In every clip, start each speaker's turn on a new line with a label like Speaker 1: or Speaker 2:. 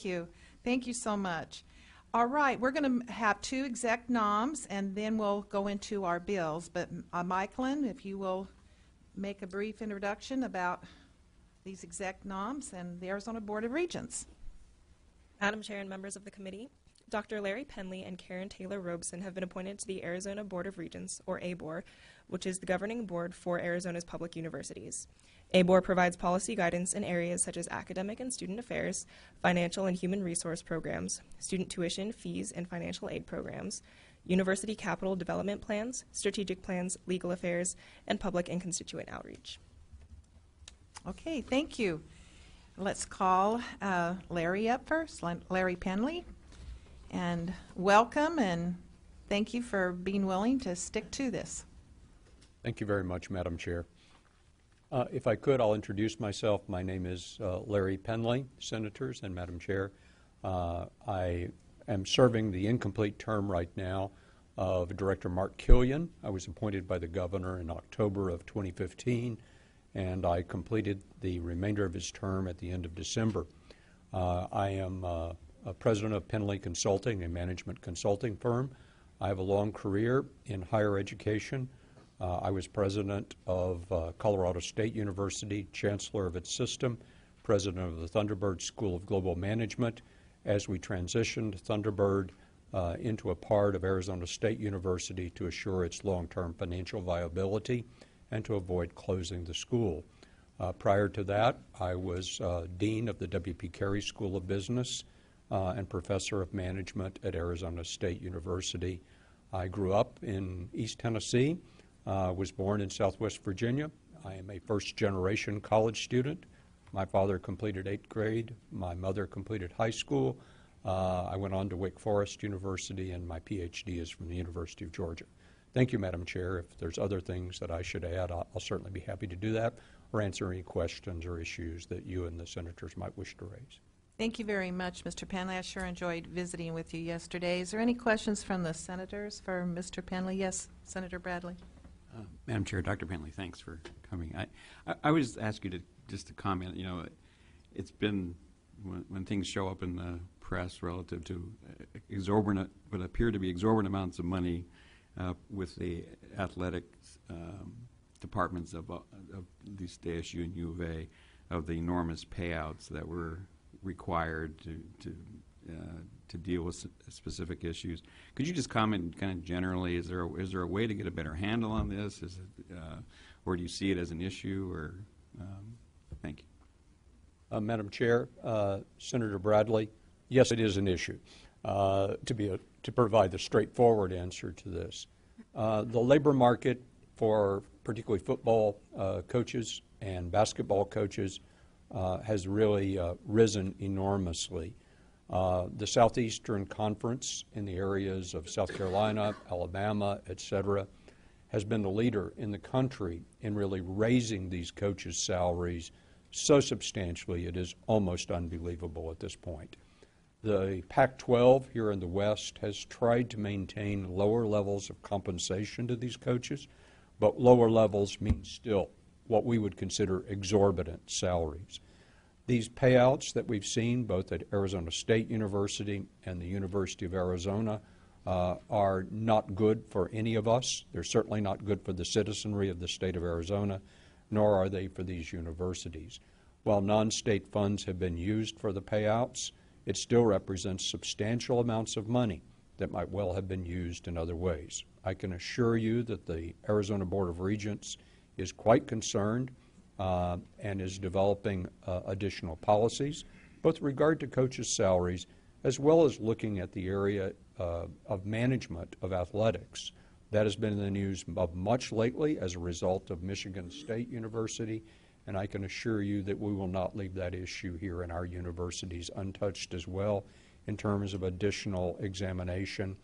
Speaker 1: Thank you. Thank you so much. All right, we're going to have two exec noms, and then we'll go into our bills. But Michaelin, if you will make a brief introduction about these exec noms and the Arizona Board of Regents.
Speaker 2: Madam Chair and members of the committee, Dr. Larry Penley and Karen Taylor Robson have been appointed to the Arizona Board of Regents, or ABOR, which is the governing board for Arizona's public universities. ABOR provides policy guidance in areas such as academic and student affairs, financial and human resource programs, student tuition, fees, and financial aid programs, university capital development plans, strategic plans, legal affairs, and public and constituent outreach.
Speaker 1: Okay, thank you. Let's call Larry up first, Larry Penley. And welcome, and thank you for being willing to stick to this.
Speaker 3: Thank you very much, Madam Chair. If I could, I'll introduce myself. My name is Larry Penley, Senators and Madam Chair. I am serving the incomplete term right now of Director Mark Killian. I was appointed by the governor in October of 2015, and I completed the remainder of his term at the end of December. I am president of Penley Consulting, a management consulting firm. I have a long career in higher education. I was president of Colorado State University, chancellor of its system, president of the Thunderbird School of Global Management, as we transitioned Thunderbird into a part of Arizona State University to assure its long-term financial viability and to avoid closing the school. Prior to that, I was dean of the W.P. Carey School of Business and professor of management at Arizona State University. I grew up in East Tennessee, was born in Southwest Virginia. I am a first-generation college student. My father completed 8th grade. My mother completed high school. I went on to Wake Forest University, and my PhD is from the University of Georgia. Thank you, Madam Chair. If there's other things that I should add, I'll certainly be happy to do that or answer any questions or issues that you and the senators might wish to raise.
Speaker 1: Thank you very much, Mr. Penley. I sure enjoyed visiting with you yesterday. Is there any questions from the senators for Mr. Penley? Yes, Senator Bradley.
Speaker 4: Madam Chair, Dr. Penley, thanks for coming. I would ask you to comment. You know, it's been when things show up in the press relative to exorbitant, what appear to be exorbitant amounts of money with the athletics departments of at least ASU and U of A, of the enormous payouts that were required to deal with specific issues. Could you just comment kind of generally, is there a way to get a better handle on this? Is it, or do you see it as an issue? Or thank you.
Speaker 3: Madam Chair, Senator Bradley, yes, it is an issue. To provide the straightforward answer to this, the labor market for particularly football coaches and basketball coaches has really risen enormously. The Southeastern Conference in the areas of South Carolina, Alabama, et cetera, has been the leader in the country in really raising these coaches' salaries so substantially it is almost unbelievable at this point. The Pac-12 here in the West has tried to maintain lower levels of compensation to these coaches, but lower levels mean still what we would consider exorbitant salaries. These payouts that we've seen both at Arizona State University and the University of Arizona are not good for any of us. They're certainly not good for the citizenry of the state of Arizona, nor are they for these universities. While non-state funds have been used for the payouts, it still represents substantial amounts of money that might well have been used in other ways. I can assure you that the Arizona Board of Regents is quite concerned and is developing additional policies, both with regard to coaches' salaries as well as looking at the area of management of athletics. That has been in the news much lately as a result of Michigan State University, and I can assure you that we will not leave that issue here in our universities untouched as well in terms of additional examination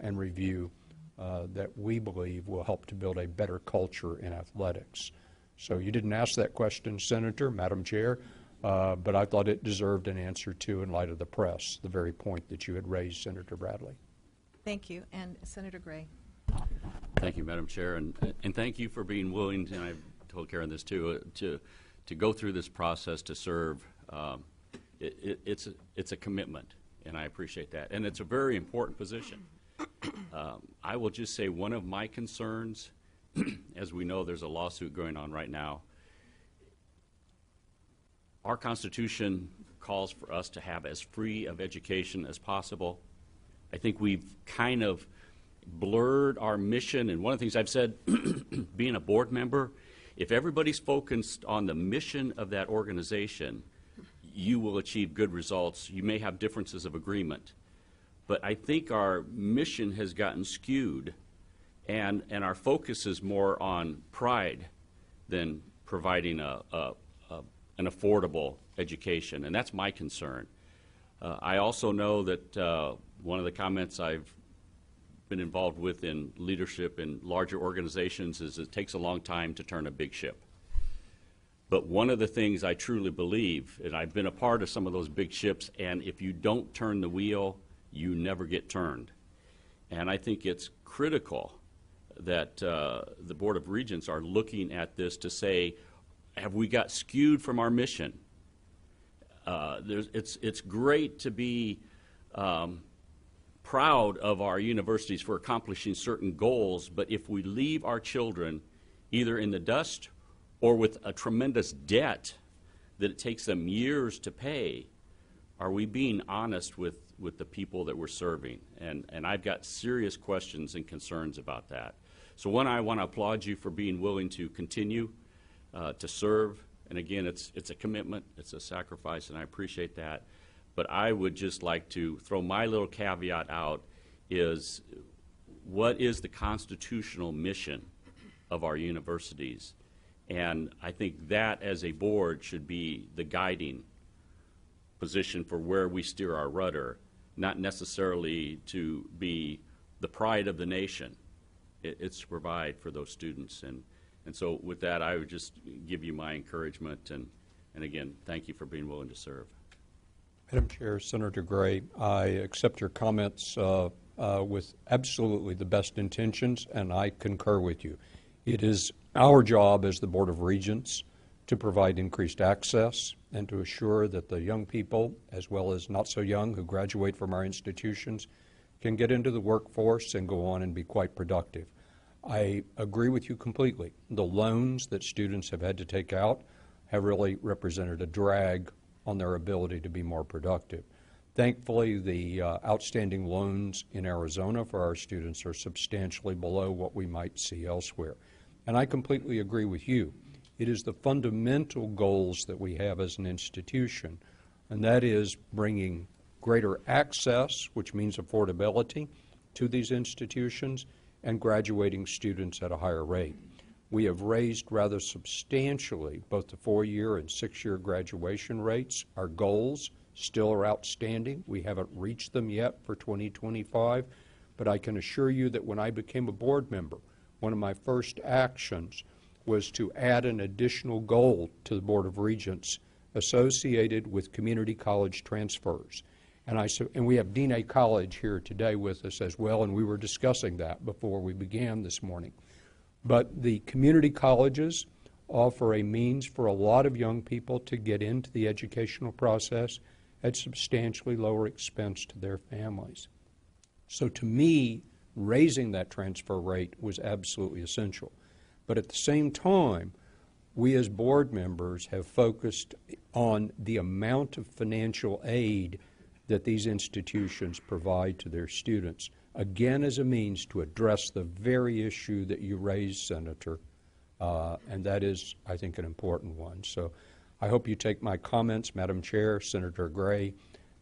Speaker 3: and review that we believe will help to build a better culture in athletics. So you didn't ask that question, Senator, Madam Chair, but I thought it deserved an answer too in light of the press, the very point that you had raised, Senator Bradley.
Speaker 1: Thank you. And Senator Gray.
Speaker 5: Thank you, Madam Chair, and thank you for being willing, and I've told Karen this too, to go through this process to serve it's a commitment, and I appreciate that. And it's a very important position. I will just say one of my concerns, as we know there's a lawsuit going on right now, our Constitution calls for us to have as free of education as possible. I think we've kind of blurred our mission, and one of the things I've said, being a board member, if everybody's focused on the mission of that organization, you will achieve good results. You may have differences of agreement, but I think our mission has gotten skewed, and our focus is more on pride than providing an affordable education, and that's my concern. I also know that one of the comments I've been involved with in leadership in larger organizations is it takes a long time to turn a big ship. But one of the things I truly believe, and I've been a part of some of those big ships, and if you don't turn the wheel, you never get turned. And I think it's critical that the Board of Regents are looking at this to say, have we got skewed from our mission? It's great to be proud of our universities for accomplishing certain goals, but if we leave our children either in the dust or with a tremendous debt that it takes them years to pay, are we being honest with the people that we're serving? And I've got serious questions and concerns about that. So one, I want to applaud you for being willing to continue to serve. And again, it's a commitment, it's a sacrifice, and I appreciate that. But I would just like to throw my little caveat out is, what is the constitutional mission of our universities? And I think that as a board should be the guiding position for where we steer our rudder, not necessarily to be the pride of the nation. It's to provide for those students. And so with that, I would just give you my encouragement, and again, thank you for being willing to serve.
Speaker 3: Madam Chair, Senator Gray, I accept your comments with absolutely the best intentions, and I concur with you. It is our job as the Board of Regents to provide increased access and to assure that the young people, as well as not so young, who graduate from our institutions can get into the workforce and go on and be quite productive. I agree with you completely. The loans that students have had to take out have really represented a drag on their ability to be more productive. Thankfully, the outstanding loans in Arizona for our students are substantially below what we might see elsewhere. And I completely agree with you. It is the fundamental goals that we have as an institution, and that is bringing greater access, which means affordability, to these institutions and graduating students at a higher rate. We have raised rather substantially both the 4-year and 6-year graduation rates. Our goals still are outstanding. We haven't reached them yet for 2025, but I can assure you that when I became a board member, one of my first actions was to add an additional goal to the Board of Regents associated with community college transfers. And we have Dean A. College here today with us as well, and we were discussing that before we began this morning. But the community colleges offer a means for a lot of young people to get into the educational process at substantially lower expense to their families. So to me, raising that transfer rate was absolutely essential. But at the same time, we as board members have focused on the amount of financial aid that these institutions provide to their students, again as a means to address the very issue that you raised, Senator, and that is, I think, an important one. So I hope you take my comments, Madam Chair, Senator Gray,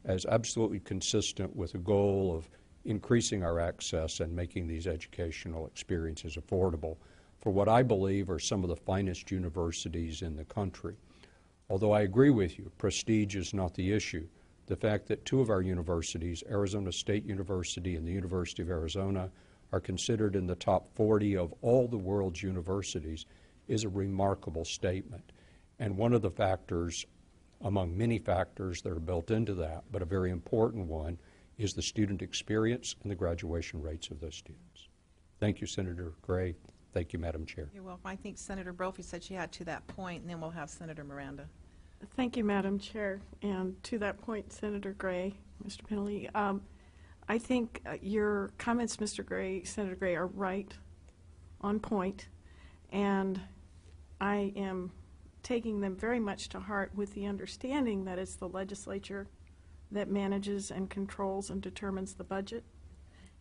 Speaker 3: as absolutely consistent with the goal of increasing our access and making these educational experiences affordable for what I believe are some of the finest universities in the country. Although I agree with you, prestige is not the issue. The fact that 2 of our universities, Arizona State University and the University of Arizona, are considered in the top 40 of all the world's universities is a remarkable statement. And one of the factors, among many factors that are built into that, but a very important one, is the student experience and the graduation rates of those students. Thank you, Senator Gray. Thank you, Madam Chair.
Speaker 1: You're welcome. I think Senator Brophy said she had to that point, and then we'll have Senator Miranda.
Speaker 6: Thank you, Madam Chair. And to that point, Senator Gray, Mr. Penley, I think your comments, Mr. Gray, Senator Gray, are right, on point, and I am taking them very much to heart with the understanding that it's the legislature that manages and controls and determines the budget,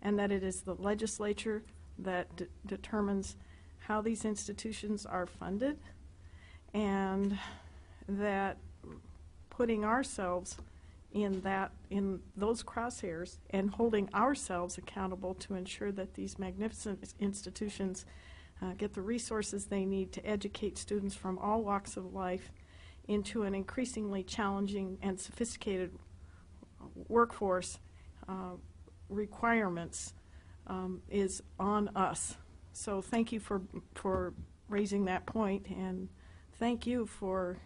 Speaker 6: and that it is the legislature that determines how these institutions are funded, and that putting ourselves in those crosshairs and holding ourselves accountable to ensure that these magnificent institutions get the resources they need to educate students from all walks of life into an increasingly challenging and sophisticated workforce requirements is on us. So thank you for raising that point, and thank you for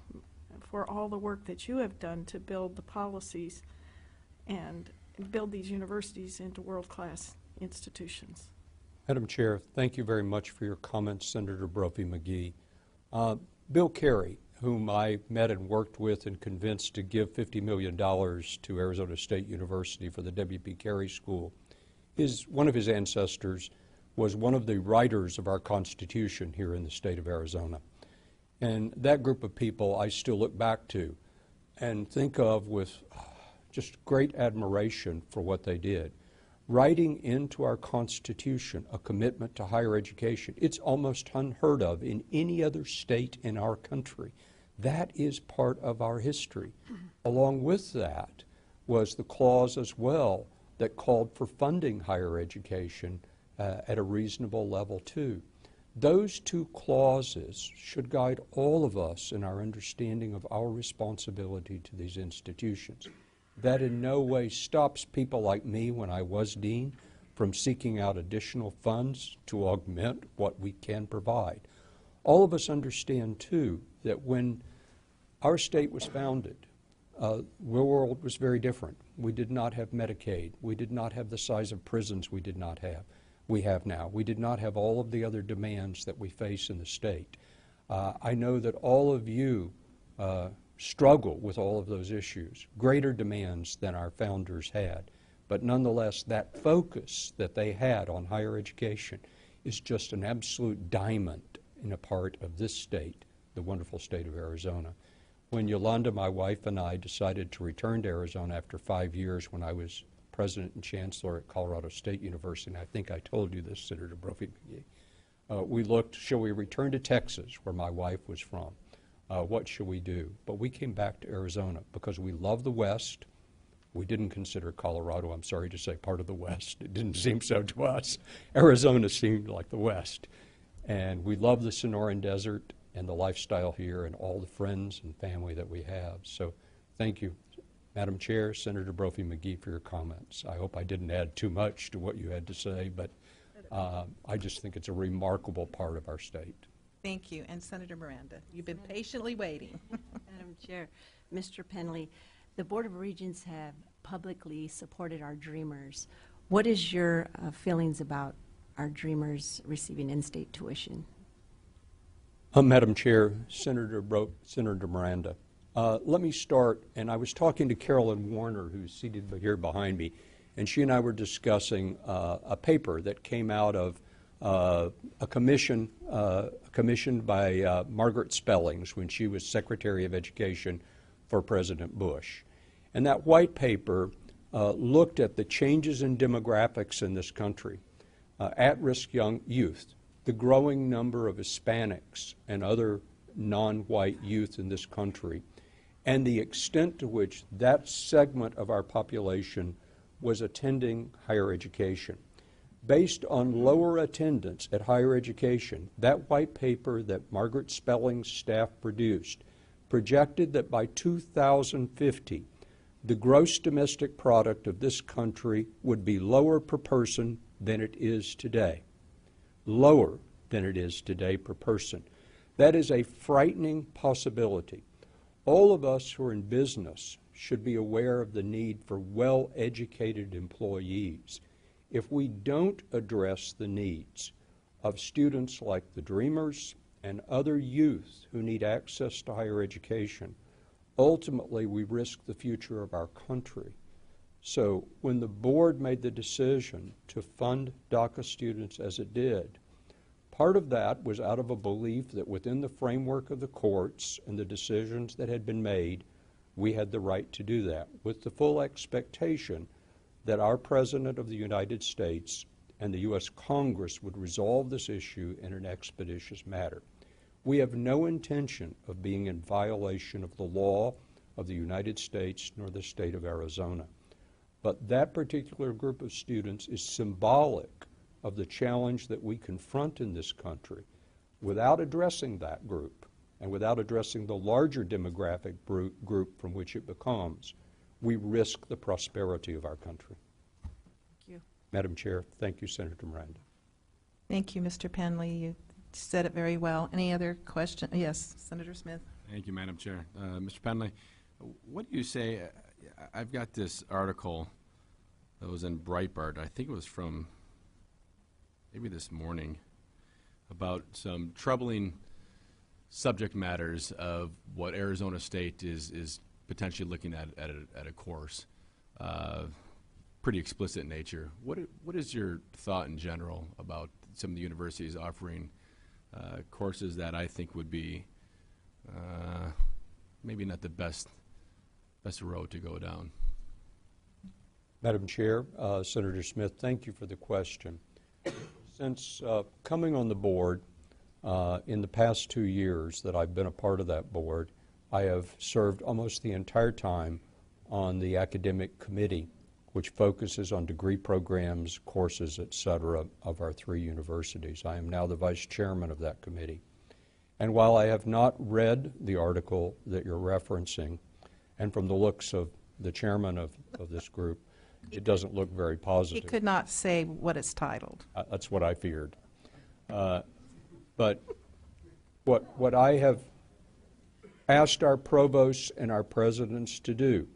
Speaker 6: all the work that you have done to build the policies and build these universities into world-class institutions.
Speaker 3: Madam Chair, thank you very much for your comments, Senator Brophy McGee. Bill Carey, whom I met and worked with and convinced to give $50 million to Arizona State University for the W.P. Carey School, one of his ancestors was one of the writers of our Constitution here in the state of Arizona. And that group of people I still look back to and think of with just great admiration for what they did. Writing into our Constitution a commitment to higher education, it's almost unheard of in any other state in our country. That is part of our history. Along with that was the clause as well that called for funding higher education at a reasonable level too. Those two clauses should guide all of us in our understanding of our responsibility to these institutions. That in no way stops people like me, when I was dean, from seeking out additional funds to augment what we can provide. All of us understand, too, that when our state was founded, the world was very different. We did not have Medicaid. We did not have the size of prisons we have now. We did not have all of the other demands that we face in the state. I know that all of you struggle with all of those issues, greater demands than our founders had. But nonetheless, that focus that they had on higher education is just an absolute diamond in a part of this state, the wonderful state of Arizona. When Yolanda, my wife, and I decided to return to Arizona after 5 years when I was president and chancellor at Colorado State University, and I think I told you this, Senator Brophy McGee, we looked, shall we return to Texas, where my wife was from? What should we do? But we came back to Arizona because we love the West. We didn't consider Colorado, I'm sorry to say, part of the West. It didn't seem so to us. Arizona seemed like the West. And we love the Sonoran Desert and the lifestyle here and all the friends and family that we have. So thank you, Madam Chair, Senator Brophy McGee, for your comments. I hope I didn't add too much to what you had to say, but I just think it's a remarkable part of our state.
Speaker 1: Thank you. And Senator Miranda, you've been patiently waiting.
Speaker 7: Madam Chair, Mr. Penley, the Board of Regents have publicly supported our Dreamers. What is your feelings about our Dreamers receiving in-state tuition?
Speaker 3: Madam Chair, Senator Miranda, let me start, and I was talking to Carolyn Warner, who's seated here behind me, and she and I were discussing a paper that came out of a commission commissioned by Margaret Spellings when she was Secretary of Education for President Bush. And that white paper looked at the changes in demographics in this country, at-risk young youth, the growing number of Hispanics and other non-white youth in this country, and the extent to which that segment of our population was attending higher education. Based on lower attendance at higher education, that white paper that Margaret Spelling's staff produced projected that by 2050, the gross domestic product of this country would be lower per person than it is today. Lower than it is today per person. That is a frightening possibility. All of us who are in business should be aware of the need for well-educated employees. If we don't address the needs of students like the Dreamers and other youth who need access to higher education, ultimately we risk the future of our country. So when the board made the decision to fund DACA students as it did, part of that was out of a belief that within the framework of the courts and the decisions that had been made, we had the right to do that, with the full expectation that our President of the United States and the U.S. Congress would resolve this issue in an expeditious manner. We have no intention of being in violation of the law of the United States nor the state of Arizona. But that particular group of students is symbolic of the challenge that we confront in this country. Without addressing that group and without addressing the larger demographic group from which it becomes, we risk the prosperity of our country.
Speaker 6: Thank you.
Speaker 3: Madam Chair, thank you, Senator Miranda.
Speaker 1: Thank you, Mr. Penley. You said it very well. Any other question? Yes, Senator Smith.
Speaker 8: Thank you, Madam Chair. Mr. Penley, what do you say? I've got this article that was in Breitbart. I think it was from maybe this morning about some troubling subject matters of what Arizona State is potentially looking at a course. Pretty explicit in nature. What is your thought in general about some of the universities offering courses that I think would be maybe not the best road to go down?
Speaker 3: Madam Chair, Senator Smith, thank you for the question. Since coming on the board in the past 2 years that I've been a part of that board, I have served almost the entire time on the academic committee, which focuses on degree programs, courses, etc., of our 3 universities. I am now the vice chairman of that committee. And while I have not read the article that you're referencing, and from the looks of the chairman of this group, it doesn't look very
Speaker 1: He
Speaker 3: positive.
Speaker 1: could not say what it's titled.
Speaker 3: That's what I feared. But what I have asked our provosts and our presidents to do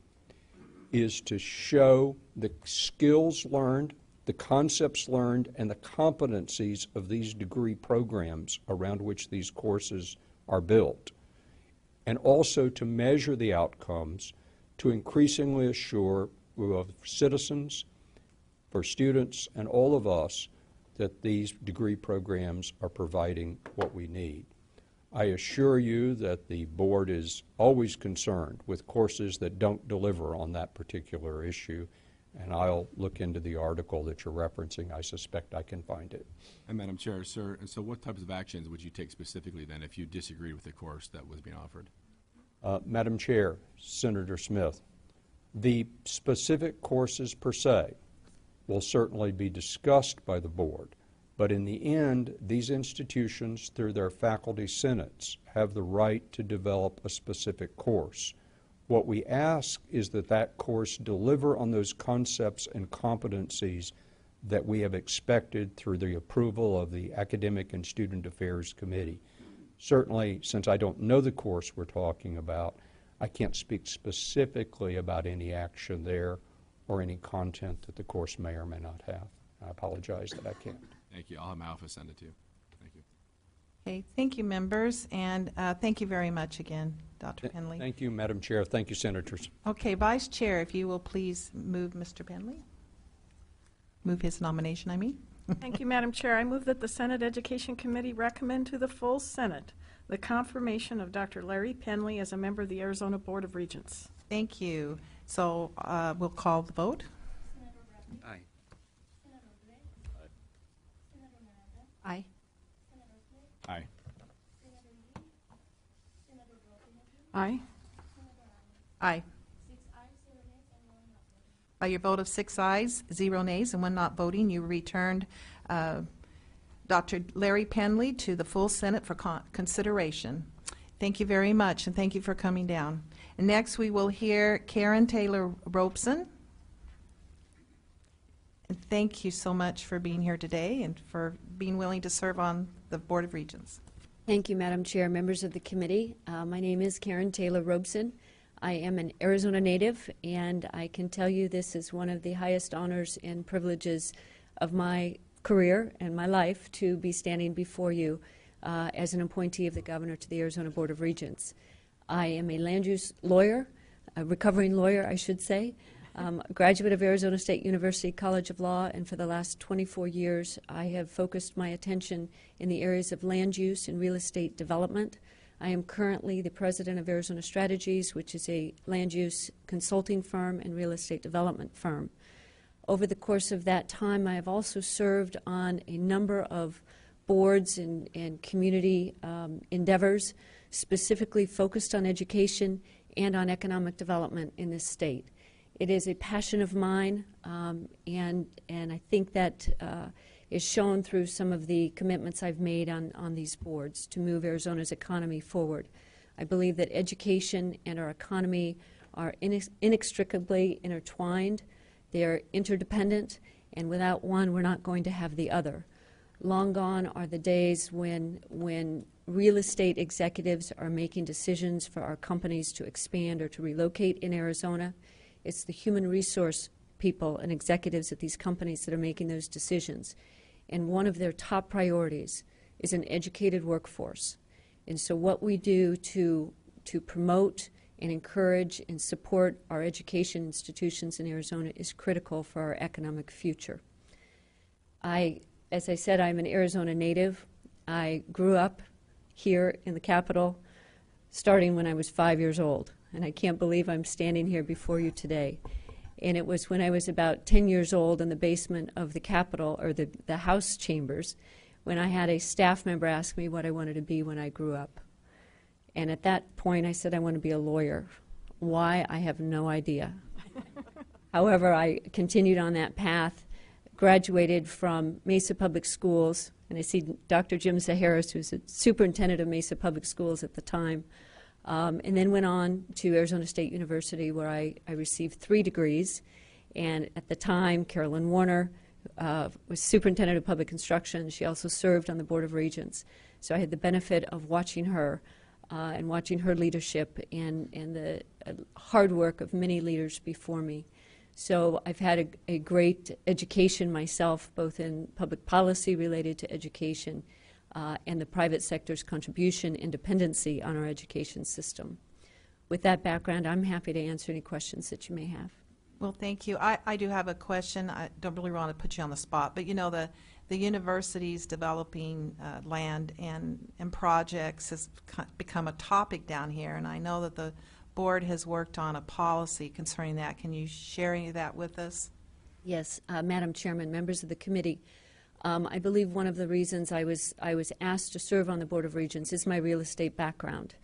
Speaker 3: is to show the skills learned, the concepts learned, and the competencies of these degree programs around which these courses are built, and also to measure the outcomes to increasingly assure of citizens, for students, and all of us that these degree programs are providing what we need. I assure you that the board is always concerned with courses that don't deliver on that particular issue, and I'll look into the article that you're referencing. I suspect I can find it.
Speaker 8: And Madam Chair, sir, and so what types of actions would you take specifically then if you disagreed with the course that was being offered?
Speaker 3: Madam Chair, Senator Smith, the specific courses per se will certainly be discussed by the board, but in the end, these institutions, through their faculty senates, have the right to develop a specific course. What we ask is that that course deliver on those concepts and competencies that we have expected through the approval of the Academic and Student Affairs Committee. Certainly, since I don't know the course we're talking about, I can't speak specifically about any action there or any content that the course may or may not have. I apologize that I can't.
Speaker 8: Thank you. I'll have my office send it to you. Thank you.
Speaker 1: Okay, thank you, members, and thank you very much again, Dr. Penley.
Speaker 3: Thank you, Madam Chair. Thank you, Senators.
Speaker 1: Okay, Vice Chair, if you will please move Mr. Penley. Move his nomination, I mean.
Speaker 6: Thank you, Madam Chair. I move that the Senate Education Committee recommend to the full Senate the confirmation of Dr. Larry Penley as a member of the Arizona Board of Regents.
Speaker 1: Thank you. So we'll call the vote.
Speaker 4: Aye.
Speaker 7: Aye.
Speaker 8: Aye.
Speaker 6: Aye.
Speaker 1: Aye. By your vote of 6 ayes, 0 nays, and 1 not voting, you returned Dr. Larry Penley to the full Senate for consideration. Thank you very much, and thank you for coming down. And next, we will hear Karen Taylor Robson. And thank you so much for being here today and for being willing to serve on the Board of Regents.
Speaker 9: Thank you, Madam Chair, members of the committee. My name is Karen Taylor Robson. I am an Arizona native, and I can tell you this is one of the highest honors and privileges of my career and my life to be standing before you as an appointee of the governor to the Arizona Board of Regents. I am a land use lawyer, a recovering lawyer, I should say, a graduate of Arizona State University College of Law, and for the last 24 years I have focused my attention in the areas of land use and real estate development. I am currently the president of Arizona Strategies, which is a land use consulting firm and real estate development firm. Over the course of that time, I have also served on a number of boards and community endeavors specifically focused on education and on economic development in this state. It is a passion of mine, and I think that is shown through some of the commitments I've made on these boards to move Arizona's economy forward. I believe that education and our economy are inextricably intertwined. They are interdependent, and without one, we're not going to have the other. Long gone are the days when real estate executives are making decisions for our companies to expand or to relocate in Arizona. It's the human resource people and executives at these companies that are making those decisions. And one of their top priorities is an educated workforce. And so what we do to promote and encourage and support our education institutions in Arizona is critical for our economic future. As I said, I'm an Arizona native. I grew up here in the capital starting when I was 5 years old, and I can't believe I'm standing here before you today. And it was when I was about 10 years old in the basement of the Capitol, or the House chambers, when I had a staff member ask me what I wanted to be when I grew up. And at that point I said I want to be a lawyer. Why? I have no idea. However, I continued on that path, graduated from Mesa Public Schools, and I see Dr. Jim Zaharis, who's the superintendent of Mesa Public Schools at the time, and then went on to Arizona State University, where I received 3 degrees. And at the time, Carolyn Warner was superintendent of public instruction. She also served on the Board of Regents. So I had the benefit of watching her and watching her leadership and the hard work of many leaders before me. So I've had a great education myself, both in public policy related to education and the private sector's contribution and dependency on our education system. With that background, I'm happy to answer any questions that you may have.
Speaker 1: Well, thank you. I do have a question. I don't really want to put you on the spot, but you know, the university's developing land and projects has become a topic down here, and I know that the board has worked on a policy concerning that. Can you share any of that with us?
Speaker 9: Yes, Madam Chairman, members of the committee. I believe one of the reasons I was asked to serve on the Board of Regents is my real estate background.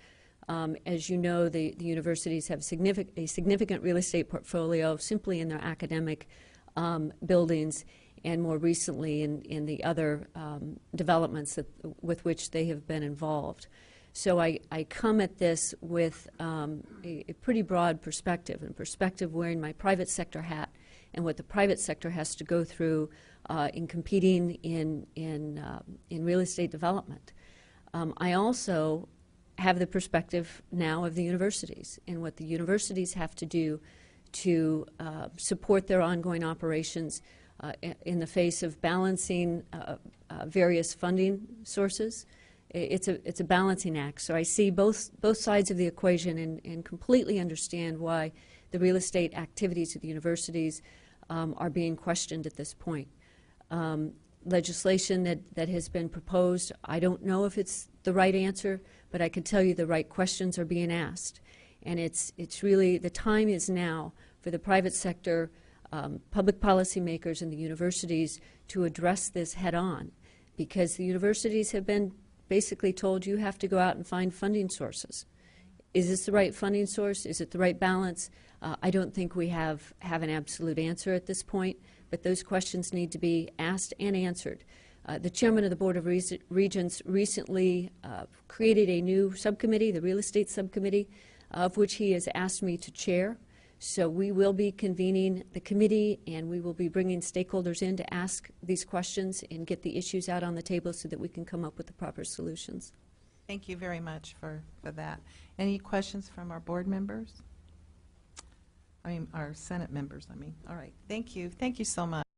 Speaker 9: As you know, the universities have a significant real estate portfolio simply in their academic buildings, and more recently in the other developments with which they have been involved. So I come at this with a pretty broad perspective, and perspective wearing my private sector hat and what the private sector has to go through in competing in real estate development. I also have the perspective now of the universities and what the universities have to do to support their ongoing operations in the face of balancing various funding sources. It's a balancing act. So I see both sides of the equation and completely understand why the real estate activities of the universities are being questioned at this point. Legislation that has been proposed, I don't know if it's the right answer, but I can tell you the right questions are being asked. And it's really, the time is now for the private sector, public policymakers and the universities to address this head on, because the universities have been basically told you have to go out and find funding sources. Is this the right funding source? Is it the right balance? I don't think we have an absolute answer at this point, but those questions need to be asked and answered. The chairman of the Board of Regents recently created a new subcommittee, the real estate subcommittee, of which he has asked me to chair. So we will be convening the committee, and we will be bringing stakeholders in to ask these questions and get the issues out on the table so that we can come up with the proper solutions.
Speaker 1: Thank you very much for that. Any questions from our board members? I mean, our Senate members, I mean. All right. Thank you. Thank you so much.